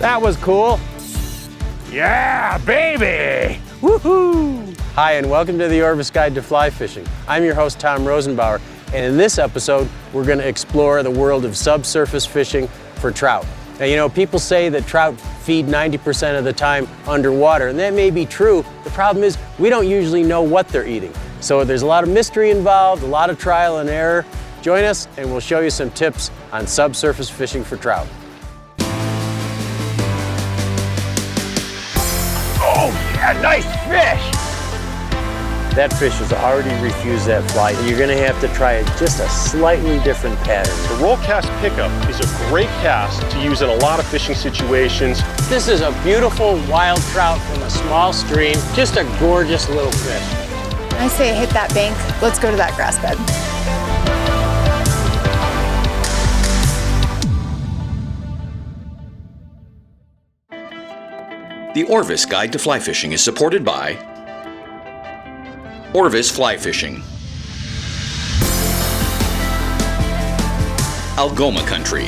That was cool. Yeah, baby! Woohoo! Hi, and welcome to the Orvis Guide to Fly Fishing. I'm your host, Tom Rosenbauer, and in this episode, we're going to explore the world of subsurface fishing for trout. Now, you know, people say that trout feed 90% of the time underwater, and that may be true. The problem is we don't usually know what they're eating. So there's a lot of mystery involved, a lot of trial and error. Join us, and we'll show you some tips on subsurface fishing for trout. Oh, yeah, nice fish! That fish has already refused that fly. You're gonna have to try just a slightly different pattern. The roll cast pickup is a great cast to use in a lot of fishing situations. This is a beautiful wild trout from a small stream, just a gorgeous little fish. I say hit that bank, let's go to that grass bed. The Orvis Guide to Fly Fishing is supported by Orvis Fly Fishing, Algoma Country,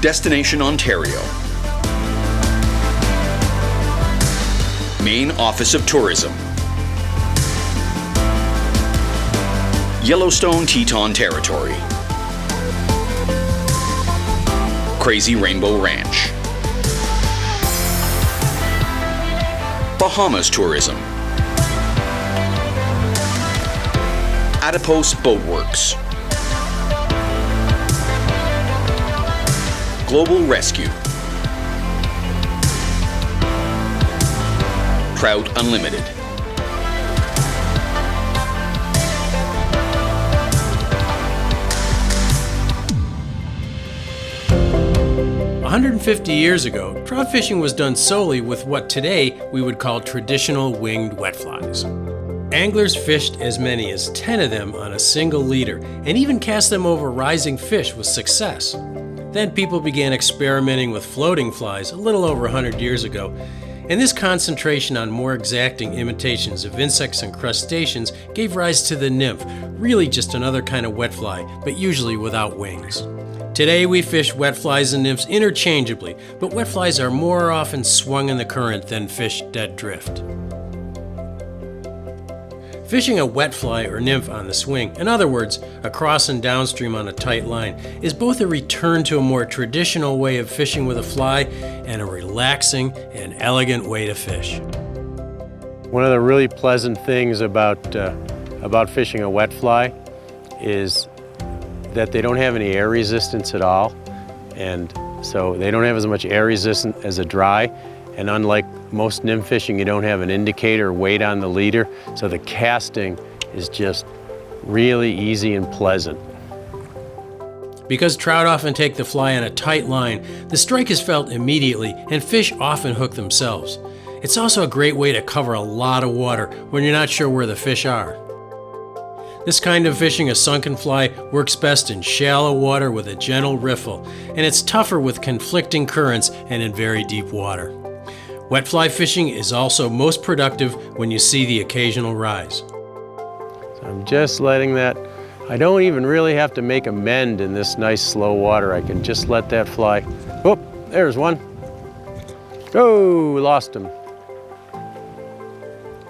Destination Ontario, Maine Office of Tourism, Yellowstone Teton Territory, Crazy Rainbow Ranch, Bahamas Tourism, Adipose Boatworks, Global Rescue, Trout Unlimited. A 150 years ago, trout fishing was done solely with what today we would call traditional winged wet flies. Anglers fished as many as 10 of them on a single leader and even cast them over rising fish with success. Then people began experimenting with floating flies a little over 100 years ago, and this concentration on more exacting imitations of insects and crustaceans gave rise to the nymph, really just another kind of wet fly, but usually without wings. Today we fish wet flies and nymphs interchangeably, but wet flies are more often swung in the current than fished dead drift. Fishing a wet fly or nymph on the swing, in other words, across and downstream on a tight line, is both a return to a more traditional way of fishing with a fly and a relaxing and elegant way to fish. One of the really pleasant things about fishing a wet fly is that they don't have any air resistance at all, and so they don't have as much air resistance as a dry, and unlike most nymph fishing, you don't have an indicator or weight on the leader, so the casting is just really easy and pleasant. Because trout often take the fly on a tight line, the strike is felt immediately and fish often hook themselves. It's also a great way to cover a lot of water when you're not sure where the fish are. This kind of fishing a sunken fly works best in shallow water with a gentle riffle, and it's tougher with conflicting currents and in very deep water. Wet fly fishing is also most productive when you see the occasional rise. So I'm just letting that, I don't even really have to make a mend in this nice slow water. I can just let that fly. Oh, there's one. Oh, lost him.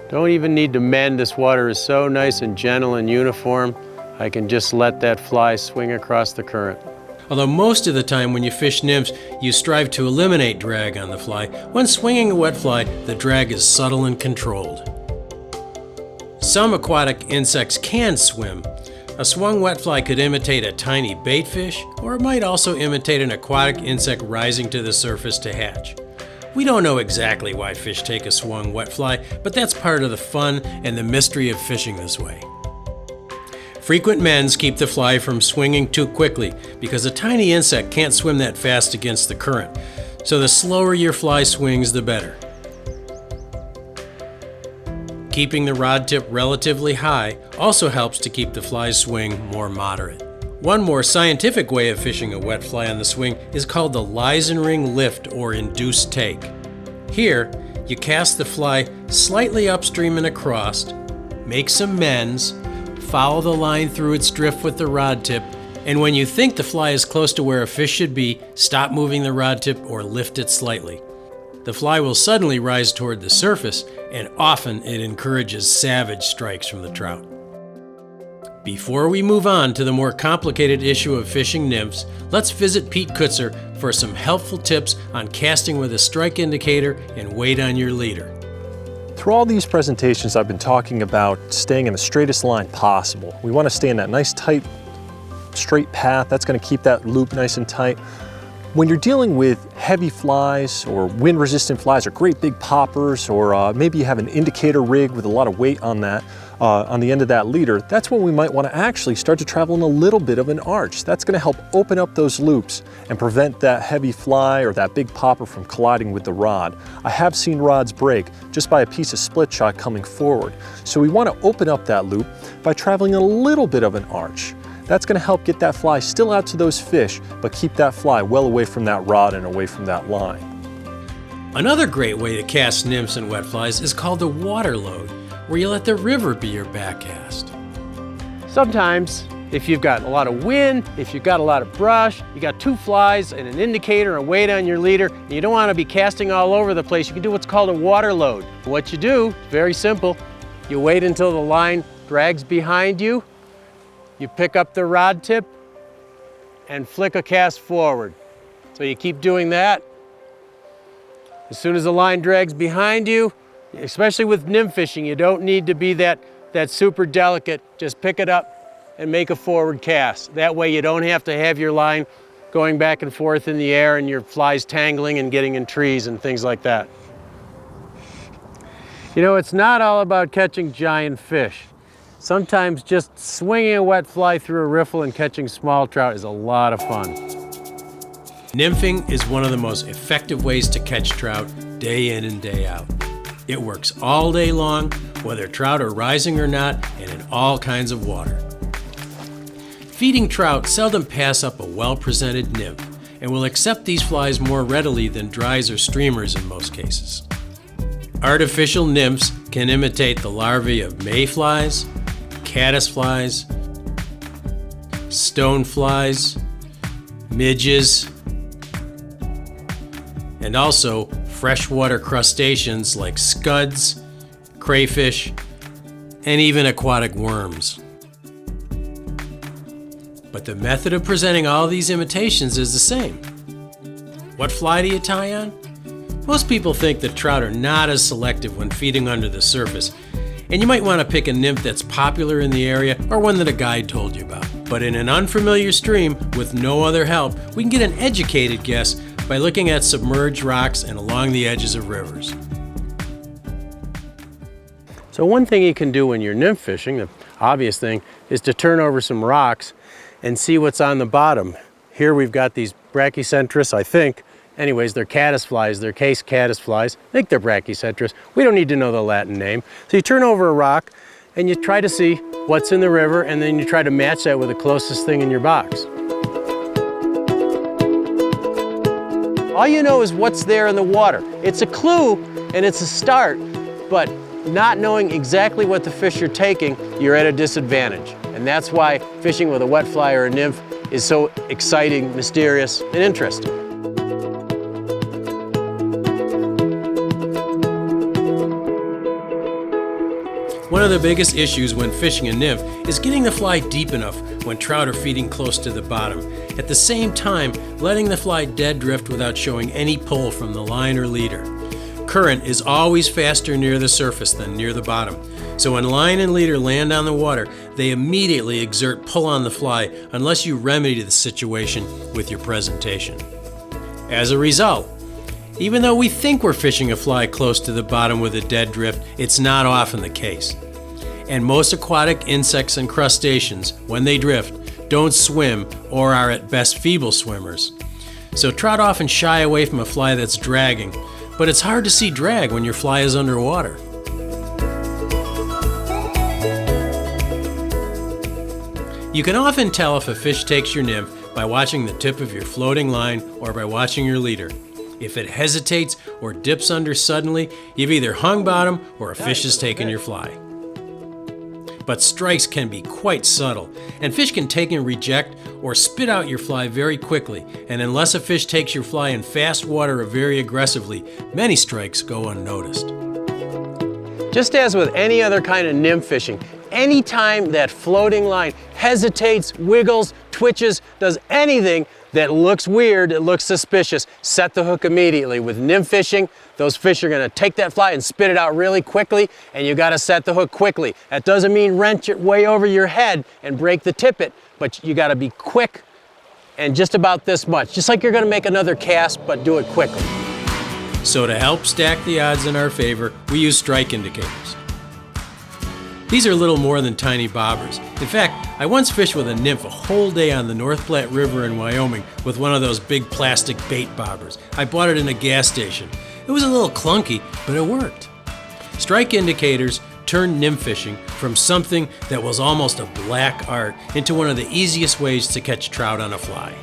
Don't even need to mend. This water is so nice and gentle and uniform. I can just let that fly swing across the current. Although most of the time when you fish nymphs, you strive to eliminate drag on the fly, when swinging a wet fly, the drag is subtle and controlled. Some aquatic insects can swim. A swung wet fly could imitate a tiny bait fish, or it might also imitate an aquatic insect rising to the surface to hatch. We don't know exactly why fish take a swung wet fly, but that's part of the fun and the mystery of fishing this way. Frequent mends keep the fly from swinging too quickly because a tiny insect can't swim that fast against the current, so the slower your fly swings, the better. Keeping the rod tip relatively high also helps to keep the fly's swing more moderate. One more scientific way of fishing a wet fly on the swing is called the Leisenring lift or induced take. Here, you cast the fly slightly upstream and across, make some mends, follow the line through its drift with the rod tip, And when you think the fly is close to where a fish should be, stop moving the rod tip or lift it slightly. The fly will suddenly rise toward the surface, and often it encourages savage strikes from the trout. Before we move on to the more complicated issue of fishing nymphs, let's visit Pete Kutzer for some helpful tips on casting with a strike indicator and weight on your leader. Through all these presentations, I've been talking about staying in the straightest line possible. We want to stay in that nice, tight, straight path. That's going to keep that loop nice and tight. When you're dealing with heavy flies or wind-resistant flies or great big poppers, or maybe you have an indicator rig with a lot of weight on that, on the end of that leader, that's when we might want to actually start to travel in a little bit of an arch. That's going to help open up those loops and prevent that heavy fly or that big popper from colliding with the rod. I have seen rods break just by a piece of split shot coming forward. So we want to open up that loop by traveling a little bit of an arch. That's going to help get that fly still out to those fish, but keep that fly well away from that rod and away from that line. Another great way to cast nymphs and wet flies is called the water load, where you let the river be your back cast. Sometimes, if you've got a lot of wind, if you've got a lot of brush, you got two flies and an indicator and a weight on your leader, and you don't want to be casting all over the place, you can do what's called a water load. What you do, very simple, you wait until the line drags behind you, you pick up the rod tip and flick a cast forward. So you keep doing that. As soon as the line drags behind you, especially with nymph fishing, you don't need to be that super delicate. Just pick it up and make a forward cast. That way you don't have to have your line going back and forth in the air and your flies tangling and getting in trees and things like that. You know, it's not all about catching giant fish. Sometimes just swinging a wet fly through a riffle and catching small trout is a lot of fun. Nymphing is one of the most effective ways to catch trout day in and day out. It works all day long, whether trout are rising or not, and in all kinds of water. Feeding trout seldom pass up a well-presented nymph, and will accept these flies more readily than dries or streamers in most cases. Artificial nymphs can imitate the larvae of mayflies, caddisflies, stoneflies, midges, and also freshwater crustaceans like scuds, crayfish, and even aquatic worms. But the method of presenting all these imitations is the same. What fly do you tie on? Most people think that trout are not as selective when feeding under the surface, and you might want to pick a nymph that's popular in the area or one that a guide told you about. But in an unfamiliar stream with no other help, we can get an educated guess by looking at submerged rocks and along the edges of rivers. So one thing you can do when you're nymph fishing, the obvious thing, is to turn over some rocks and see what's on the bottom. Here we've got these brachycentrus, I think. Anyways, they're caddisflies, they're case caddisflies. I think they're brachycentrus. We don't need to know the Latin name. So you turn over a rock and you try to see what's in the river, and then you try to match that with the closest thing in your box. All you know is what's there in the water. It's a clue and it's a start, but not knowing exactly what the fish are taking, you're at a disadvantage. And that's why fishing with a wet fly or a nymph is so exciting, mysterious, and interesting. One of the biggest issues when fishing a nymph is getting the fly deep enough when trout are feeding close to the bottom. At the same time, letting the fly dead drift without showing any pull from the line or leader. Current is always faster near the surface than near the bottom. So when line and leader land on the water, they immediately exert pull on the fly unless you remedy the situation with your presentation. As a result, even though we think we're fishing a fly close to the bottom with a dead drift, it's not often the case. And most aquatic insects and crustaceans, when they drift, don't swim or are at best feeble swimmers. So trout often shy away from a fly that's dragging, but it's hard to see drag when your fly is underwater. You can often tell if a fish takes your nymph by watching the tip of your floating line or by watching your leader. If it hesitates or dips under suddenly, you've either hung bottom or a fish has taken your fly. but strikes can be quite subtle, and fish can take and reject or spit out your fly very quickly, and unless a fish takes your fly in fast water or very aggressively, many strikes go unnoticed. Just as with any other kind of nymph fishing, anytime that floating line hesitates, wiggles, twitches, does anything that looks weird, it looks suspicious, set the hook immediately. With nymph fishing, those fish are gonna take that fly and spit it out really quickly, and you gotta set the hook quickly. That doesn't mean wrench it way over your head and break the tippet, but you gotta be quick and just about this much. Just like you're gonna make another cast, but do it quickly. So to help stack the odds in our favor, we use strike indicators. These are little more than tiny bobbers. In fact, I once fished with a nymph a whole day on the North Platte River in Wyoming with one of those big plastic bait bobbers. I bought it in a gas station. It was a little clunky, but it worked. Strike indicators turned nymph fishing from something that was almost a black art into one of the easiest ways to catch trout on a fly.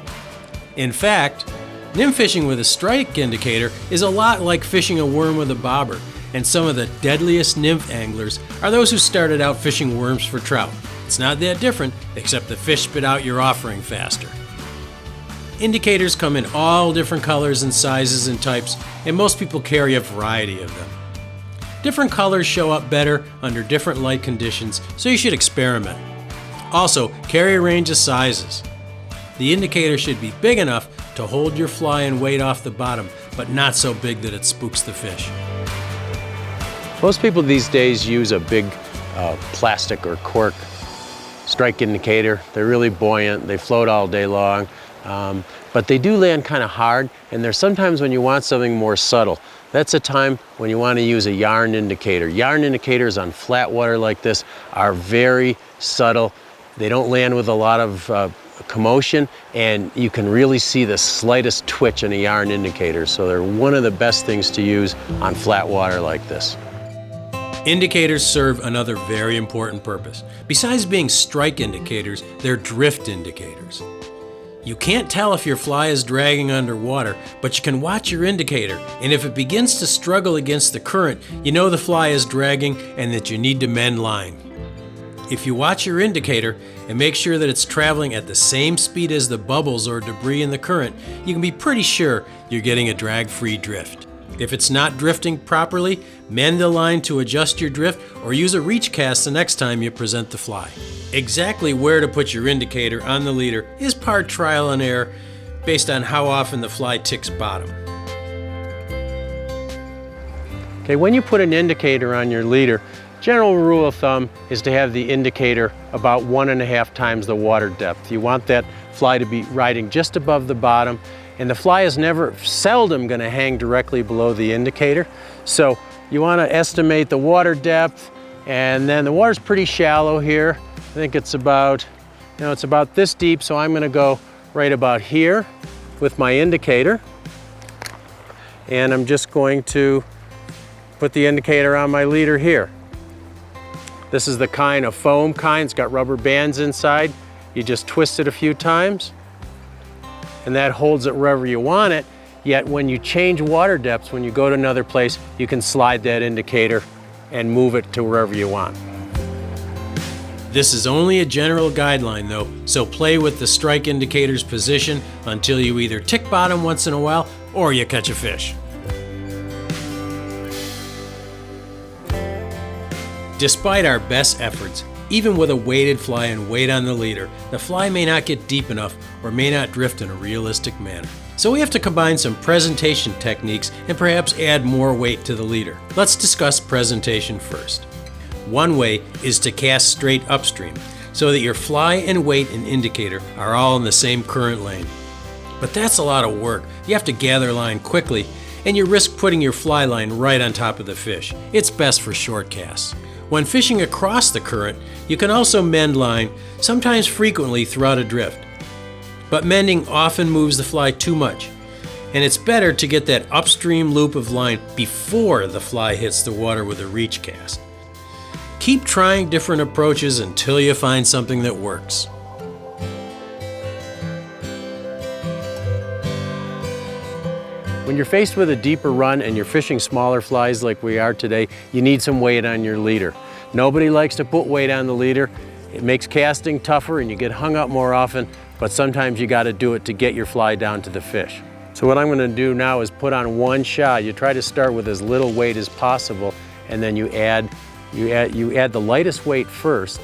In fact, nymph fishing with a strike indicator is a lot like fishing a worm with a bobber, and some of the deadliest nymph anglers are those who started out fishing worms for trout. It's not that different, except the fish spit out your offering faster. Indicators come in all different colors and sizes and types, and most people carry a variety of them. Different colors show up better under different light conditions, so you should experiment. Also, carry a range of sizes. The indicator should be big enough to hold your fly and weight off the bottom, but not so big that it spooks the fish. Most people these days use a big plastic or cork strike indicator. They're really buoyant, they float all day long, but they do land kind of hard, and there's sometimes when you want something more subtle. That's a time when you want to use a yarn indicator. Yarn indicators on flat water like this are very subtle. They don't land with a lot of commotion, and you can really see the slightest twitch in a yarn indicator, so they're one of the best things to use on flat water like this. Indicators serve another very important purpose. Besides being strike indicators, they're drift indicators. You can't tell if your fly is dragging underwater, but you can watch your indicator, and if it begins to struggle against the current, you know the fly is dragging and that you need to mend line. If you watch your indicator and make sure that it's traveling at the same speed as the bubbles or debris in the current, you can be pretty sure you're getting a drag-free drift. If it's not drifting properly, mend the line to adjust your drift or use a reach cast the next time you present the fly. Exactly where to put your indicator on the leader is part trial and error based on how often the fly ticks bottom. Okay, when you put an indicator on your leader, general rule of thumb is to have the indicator about 1.5 times the water depth. You want that fly to be riding just above the bottom, and the fly is seldom going to hang directly below the indicator. So you want to estimate the water depth, and then the water's pretty shallow here. I think it's about, it's about this deep, so I'm going to go right about here with my indicator, and I'm just going to put the indicator on my leader here. This is the kind of foam kind. It's got rubber bands inside. You just twist it a few times, and that holds it wherever you want it. Yet when you change water depths, when you go to another place, you can slide that indicator and move it to wherever you want. This is only a general guideline though, so play with the strike indicator's position until you either tick bottom once in a while or you catch a fish. Despite our best efforts, even with a weighted fly and weight on the leader, the fly may not get deep enough or may not drift in a realistic manner. So we have to combine some presentation techniques and perhaps add more weight to the leader. Let's discuss presentation first. One way is to cast straight upstream so that your fly and weight and indicator are all in the same current lane. But that's a lot of work. You have to gather line quickly and you risk putting your fly line right on top of the fish. It's best for short casts. When fishing across the current, you can also mend line, sometimes frequently throughout a drift. But mending often moves the fly too much, and it's better to get that upstream loop of line before the fly hits the water with a reach cast. Keep trying different approaches until you find something that works. When you're faced with a deeper run and you're fishing smaller flies like we are today, you need some weight on your leader. Nobody likes to put weight on the leader. It makes casting tougher and you get hung up more often, but sometimes you got to do it to get your fly down to the fish. So what I'm going to do now is put on one shot. You try to start with as little weight as possible, and then you add the lightest weight first,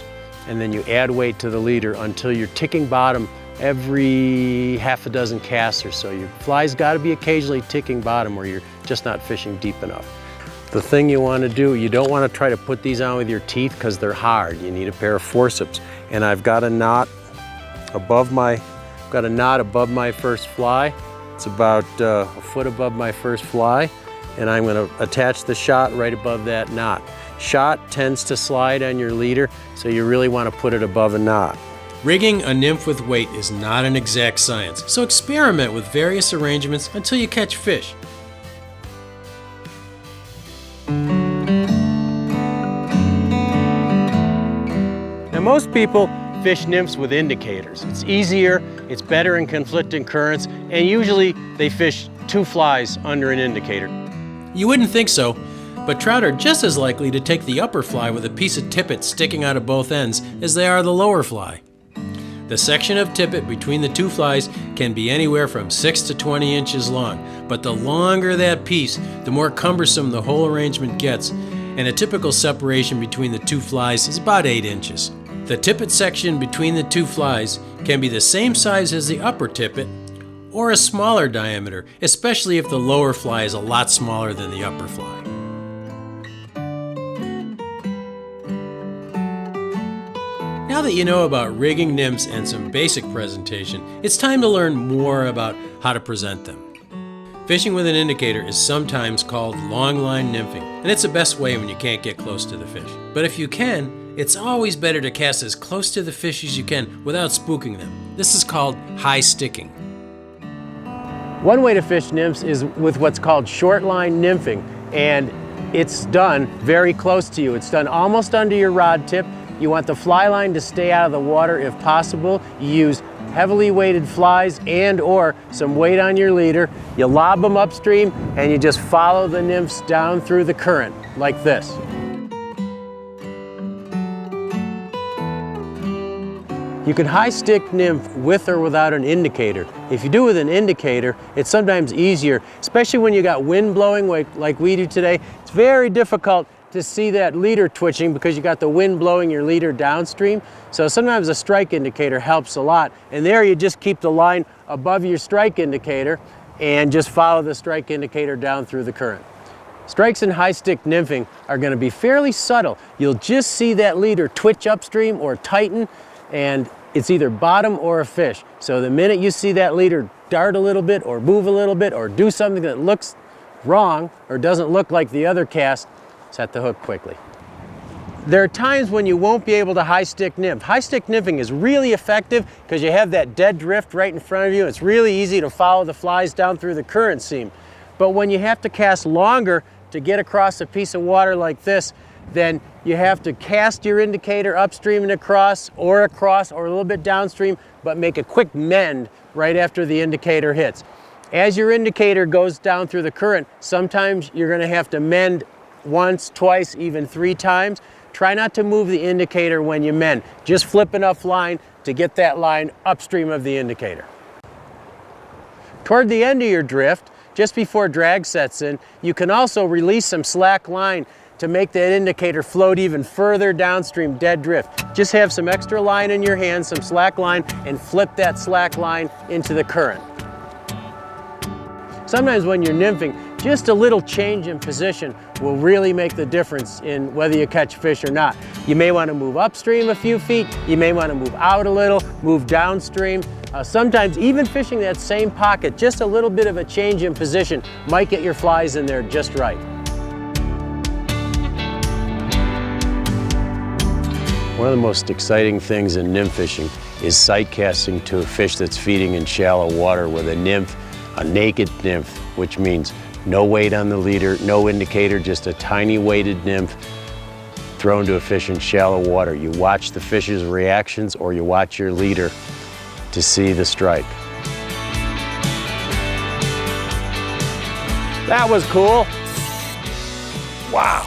and then you add weight to the leader until you're ticking bottom every half a dozen casts or so. Your fly's got to be occasionally ticking bottom or you're just not fishing deep enough. The thing you want to do, you don't want to try to put these on with your teeth because they're hard. You need a pair of forceps. And I've got a knot above my first fly. It's about a foot above my first fly, and I'm going to attach the shot right above that knot. Shot tends to slide on your leader, so you really want to put it above a knot. Rigging a nymph with weight is not an exact science, so experiment with various arrangements until you catch fish. Now most people fish nymphs with indicators. It's easier, it's better in conflicting currents, and usually they fish 2 flies under an indicator. You wouldn't think so, but trout are just as likely to take the upper fly with a piece of tippet sticking out of both ends as they are the lower fly. The section of tippet between the 2 flies can be anywhere from 6 to 20 inches long, but the longer that piece, the more cumbersome the whole arrangement gets, and a typical separation between the 2 flies is about 8 inches. The tippet section between the 2 flies can be the same size as the upper tippet or a smaller diameter, especially if the lower fly is a lot smaller than the upper fly. Now that you know about rigging nymphs and some basic presentation, it's time to learn more about how to present them. Fishing with an indicator is sometimes called long line nymphing, and it's the best way when you can't get close to the fish. But if you can, it's always better to cast as close to the fish as you can without spooking them. This is called high sticking. One way to fish nymphs is with what's called shortline nymphing, and it's done very close to you. It's done almost under your rod tip. You want the fly line to stay out of the water if possible. You use heavily weighted flies and or some weight on your leader. You lob them upstream and you just follow the nymphs down through the current like this. You can high stick nymph with or without an indicator. If you do with an indicator, it's sometimes easier, especially when you got wind blowing like we do today. It's very difficult to see that leader twitching because you got the wind blowing your leader downstream. So sometimes a strike indicator helps a lot. And there you just keep the line above your strike indicator and just follow the strike indicator down through the current. Strikes in high stick nymphing are going to be fairly subtle. You'll just see that leader twitch upstream or tighten, and it's either bottom or a fish. So the minute you see that leader dart a little bit or move a little bit or do something that looks wrong or doesn't look like the other cast, set the hook quickly. There are times when you won't be able to high stick nymph. High stick nymphing is really effective because you have that dead drift right in front of you. It's really easy to follow the flies down through the current seam. But when you have to cast longer to get across a piece of water like this, then you have to cast your indicator upstream and across or a little bit downstream, but make a quick mend right after the indicator hits. As your indicator goes down through the current, sometimes you're going to have to mend once, twice, even 3 times. Try not to move the indicator when you mend. Just flip enough line to get that line upstream of the indicator. Toward the end of your drift, just before drag sets in, you can also release some slack line to make that indicator float even further downstream, dead drift. Just have some extra line in your hand, some slack line, and flip that slack line into the current. Sometimes when you're nymphing, just a little change in position will really make the difference in whether you catch fish or not. You may want to move upstream a few feet, you may want to move out a little, move downstream. Sometimes even fishing that same pocket, just a little bit of a change in position might get your flies in there just right. One of the most exciting things in nymph fishing is sight casting to a fish that's feeding in shallow water with a nymph, a naked nymph, which means no weight on the leader, no indicator, just a tiny weighted nymph thrown to a fish in shallow water. You watch the fish's reactions or you watch your leader to see the strike. That was cool. Wow.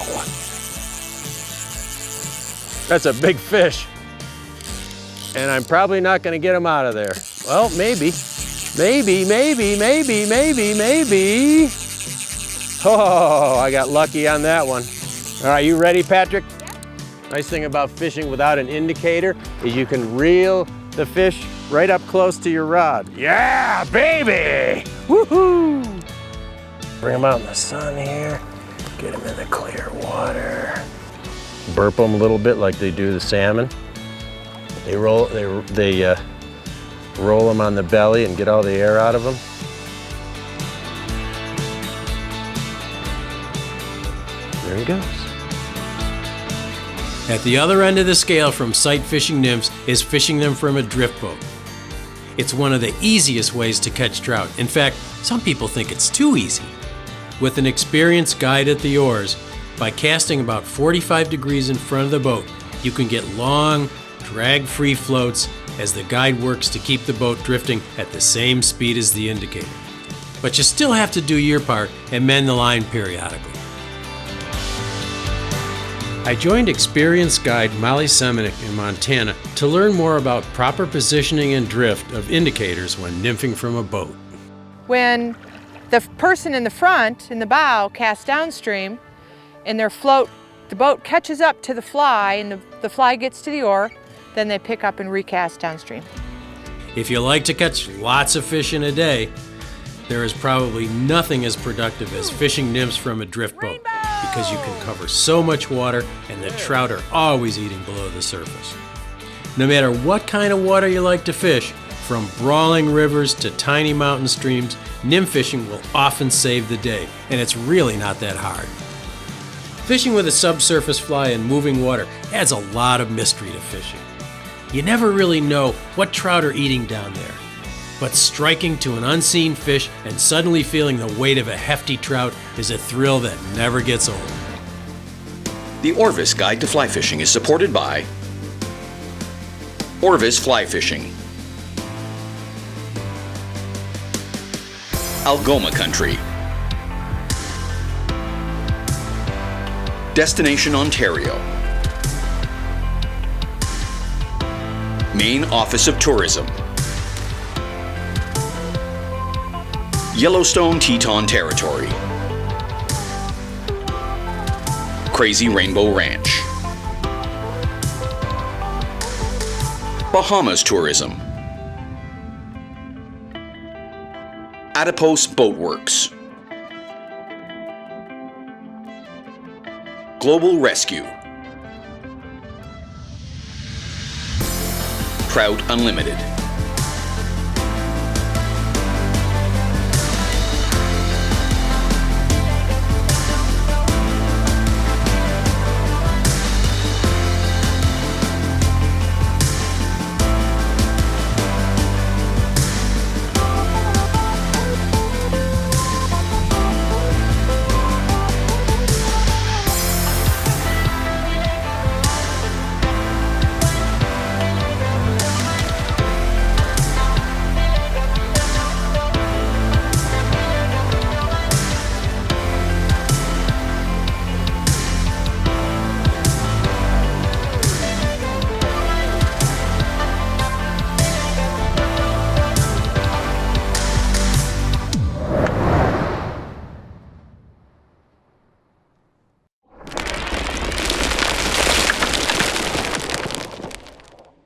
That's a big fish. And I'm probably not gonna get him out of there. Well, maybe. Maybe. Oh, I got lucky on that one. All right, you ready, Patrick? Nice thing about fishing without an indicator is you can reel the fish right up close to your rod. Yeah, baby! Woohoo! Bring them out in the sun here. Get them in the clear water. Burp them a little bit like they do the salmon. They roll them on the belly and get all the air out of them. There he goes. At the other end of the scale from sight fishing nymphs is fishing them from a drift boat. It's one of the easiest ways to catch trout. In fact, some people think it's too easy. With an experienced guide at the oars, by casting about 45 degrees in front of the boat, you can get long, drag-free floats as the guide works to keep the boat drifting at the same speed as the indicator. But you still have to do your part and mend the line periodically. I joined experienced guide Molly Semenuk in Montana to learn more about proper positioning and drift of indicators when nymphing from a boat. When the person in the front, in the bow, casts downstream and their float, the boat catches up to the fly and the fly gets to the oar, then they pick up and recast downstream. If you like to catch lots of fish in a day, there is probably nothing as productive as fishing nymphs from a drift boat, because you can cover so much water and the trout are always eating below the surface. No matter what kind of water you like to fish, from brawling rivers to tiny mountain streams, nymph fishing will often save the day, and it's really not that hard. Fishing with a subsurface fly in moving water adds a lot of mystery to fishing. You never really know what trout are eating down there. But striking to an unseen fish and suddenly feeling the weight of a hefty trout is a thrill that never gets old. The Orvis Guide to Fly Fishing is supported by Orvis Fly Fishing, Algoma Country, Destination Ontario, Maine Office of Tourism, Yellowstone Teton Territory, Crazy Rainbow Ranch, Bahamas Tourism, Adipose Boat Works, Global Rescue, Trout Unlimited.